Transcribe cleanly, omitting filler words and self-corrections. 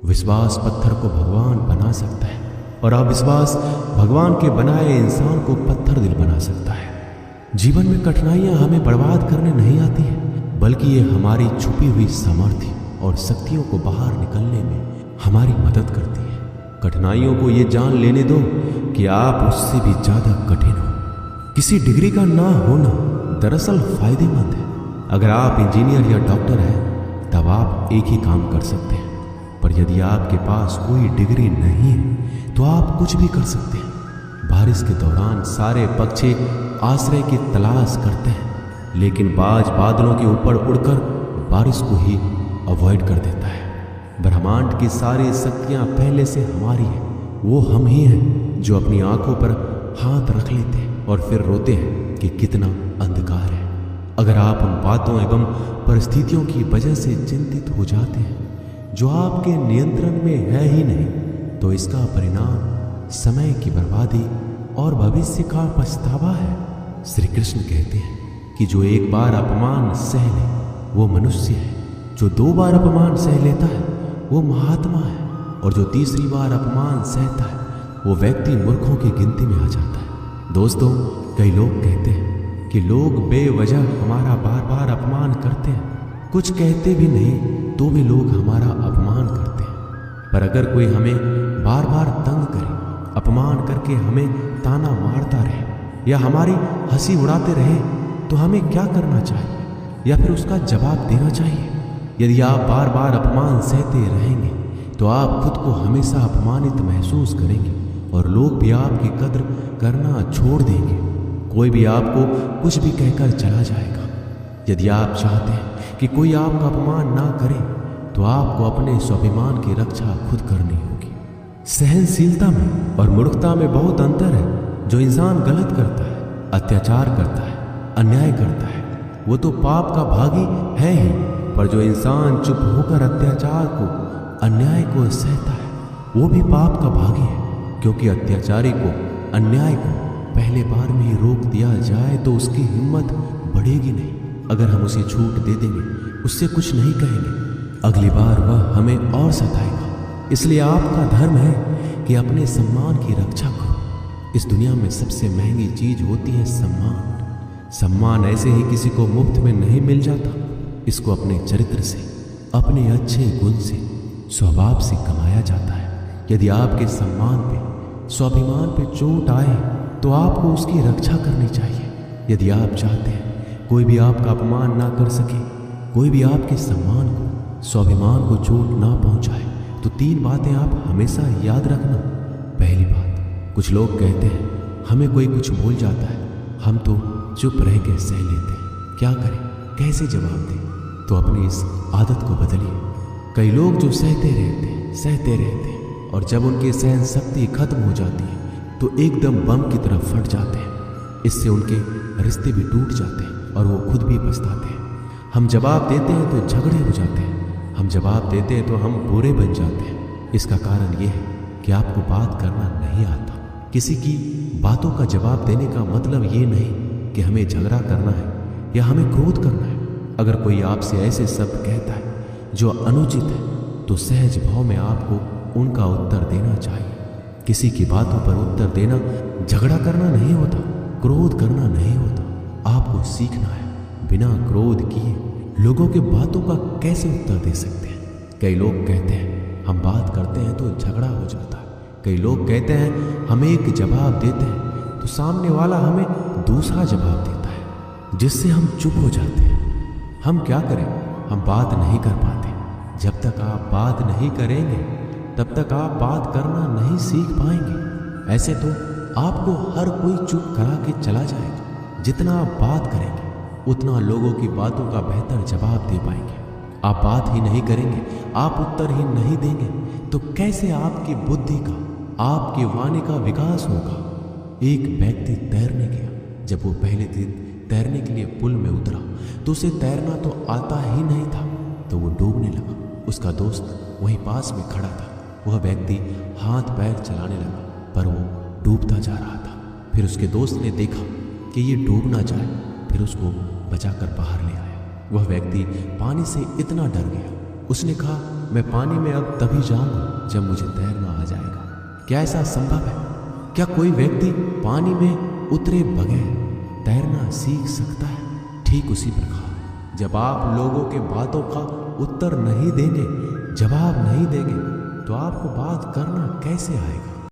विश्वास पत्थर को भगवान बना सकता है और अविश्वास भगवान के बनाए इंसान को पत्थर दिल बना सकता है। जीवन में कठिनाइयां हमें बर्बाद करने नहीं आती है, बल्कि ये हमारी छुपी हुई सामर्थ्य और शक्तियों को बाहर निकलने में हमारी मदद करती है। कठिनाइयों को ये जान लेने दो कि आप उससे भी ज्यादा कठिन हो। किसी डिग्री का ना होना दरअसल फायदेमंद है। अगर आप इंजीनियर या डॉक्टर हैं तब आप एक ही काम कर सकते हैं, पर यदि आपके पास कोई डिग्री नहीं है तो आप कुछ भी कर सकते हैं। बारिश के दौरान सारे पक्षी आश्रय की तलाश करते हैं, लेकिन बाज बादलों के ऊपर उड़कर बारिश को ही अवॉइड कर देता है। ब्रह्मांड की सारी शक्तियां पहले से हमारी हैं। वो हम ही हैं जो अपनी आंखों पर हाथ रख लेते हैं और फिर रोते हैं कि कितना अंधकार है। अगर आप उन बातों एवं परिस्थितियों की वजह से चिंतित हो जाते हैं जो आपके नियंत्रण में है ही नहीं, तो इसका परिणाम समय की बर्बादी और भविष्य का पछतावा है। श्री कृष्ण कहते हैं कि जो एक बार अपमान सह ले वो मनुष्य है, जो 2 बार अपमान सह लेता है वो महात्मा है, और जो 3री बार अपमान सहता है वो व्यक्ति मूर्खों की गिनती में आ जाता है। दोस्तों, कई लोग कहते हैं कि लोग बेवजह हमारा बार बार अपमान करते हैं, कुछ कहते भी नहीं तो भी लोग हमारा अपमान करते हैं। पर अगर कोई हमें बार बार तंग करे, अपमान करके हमें ताना मारता रहे या हमारी हंसी उड़ाते रहे, तो हमें क्या करना चाहिए या फिर उसका जवाब देना चाहिए? यदि आप बार बार अपमान सहते रहेंगे तो आप खुद को हमेशा अपमानित महसूस करेंगे और लोग भी आपकी कद्र करना छोड़ देंगे। कोई भी आपको कुछ भी कहकर चला जाएगा। यदि आप चाहते हैं कि कोई आपका अपमान ना करे तो आपको अपने स्वाभिमान की रक्षा खुद करनी होगी। सहनशीलता में और मूर्खता में बहुत अंतर है। जो इंसान गलत करता है, अत्याचार करता है, अन्याय करता है, वो तो पाप का भागी है ही, पर जो इंसान चुप होकर अत्याचार को, अन्याय को सहता है, वो भी पाप का भागी है। क्योंकि अत्याचारी को, अन्याय को पहले बार में ही रोक दिया जाए तो उसकी हिम्मत बढ़ेगी नहीं। अगर हम उसे छूट दे देंगे, उससे कुछ नहीं कहेंगे, अगली बार वह हमें और सताएगा। इसलिए आपका धर्म है कि अपने सम्मान की रक्षा करो। इस दुनिया में सबसे महंगी चीज होती है सम्मान। सम्मान ऐसे ही किसी को मुफ्त में नहीं मिल जाता। इसको अपने चरित्र से, अपने अच्छे गुण से, स्वभाव से कमाया जाता है। यदि आपके सम्मान पे, स्वाभिमान पे चोट आए तो आपको उसकी रक्षा करनी चाहिए। यदि आप चाहते हैं कोई भी आपका अपमान ना कर सके, कोई भी आपके सम्मान को, स्वाभिमान को चोट ना पहुंचाए, तो 3 बातें आप हमेशा याद रखना। पहली बात, कुछ लोग कहते हैं हमें कोई कुछ बोल जाता है, हम तो चुप रह के सह लेते हैं, क्या करें, कैसे जवाब दें? तो अपनी इस आदत को बदलिए। कई लोग जो सहते रहते हैं और जब उनकी सहन शक्ति खत्म हो जाती है तो एकदम बम की तरह फट जाते हैं। इससे उनके रिश्ते भी टूट जाते हैं और वो खुद भी पछताते हैं। हम जवाब देते हैं तो झगड़े हो जाते हैं, हम जवाब देते हैं तो हम बुरे बन जाते हैं। इसका कारण ये है कि आपको बात करना नहीं आता। किसी की बातों का जवाब देने का मतलब ये नहीं कि हमें झगड़ा करना है या हमें क्रोध करना है। अगर कोई आपसे ऐसे शब्द कहता है जो अनुचित है तो सहज भाव में आपको उनका उत्तर देना चाहिए। किसी की बातों पर उत्तर देना झगड़ा करना नहीं होता, क्रोध करना नहीं होता। आपको सीखना है बिना क्रोध किए लोगों के बातों का कैसे उत्तर दे सकते हैं। कई लोग कहते हैं हम बात करते हैं तो झगड़ा हो जाता है। कई लोग कहते हैं हम एक जवाब देते हैं तो सामने वाला हमें दूसरा जवाब देता है, जिससे हम चुप हो जाते हैं। हम क्या करें, हम बात नहीं कर पाते। जब तक आप बात नहीं करेंगे तब तक आप बात करना नहीं सीख पाएंगे। ऐसे तो आपको हर कोई चुप करा के चला जाएगा। जितना आप बात करेंगे उतना लोगों की बातों का बेहतर जवाब दे पाएंगे। आप बात ही नहीं करेंगे, आप उत्तर ही नहीं देंगे, तो कैसे आपकी बुद्धि का, आपकी वाणी का विकास होगा। एक व्यक्ति तैरने गया। जब वो पहले दिन तैरने के लिए पुल में उतरा तो उसे तैरना तो आता ही नहीं था, तो वो डूबने लगा। उसका दोस्त वहीं पास में खड़ा था। वह व्यक्ति हाथ पैर चलाने लगा पर वो डूबता जा रहा था। फिर उसके दोस्त ने देखा कि ये डूब ना जाए, फिर उसको बचाकर बाहर ले आया। वह व्यक्ति पानी से इतना डर गया, उसने कहा मैं पानी में अब तभी जाऊंगा जब मुझे तैरना आ जाएगा। क्या ऐसा संभव है? क्या कोई व्यक्ति पानी में उतरे बगैर तैरना सीख सकता है? ठीक उसी प्रकार जब आप लोगों के बातों का उत्तर नहीं देंगे, जवाब नहीं देंगे, तो आपको बात करना कैसे आएगा?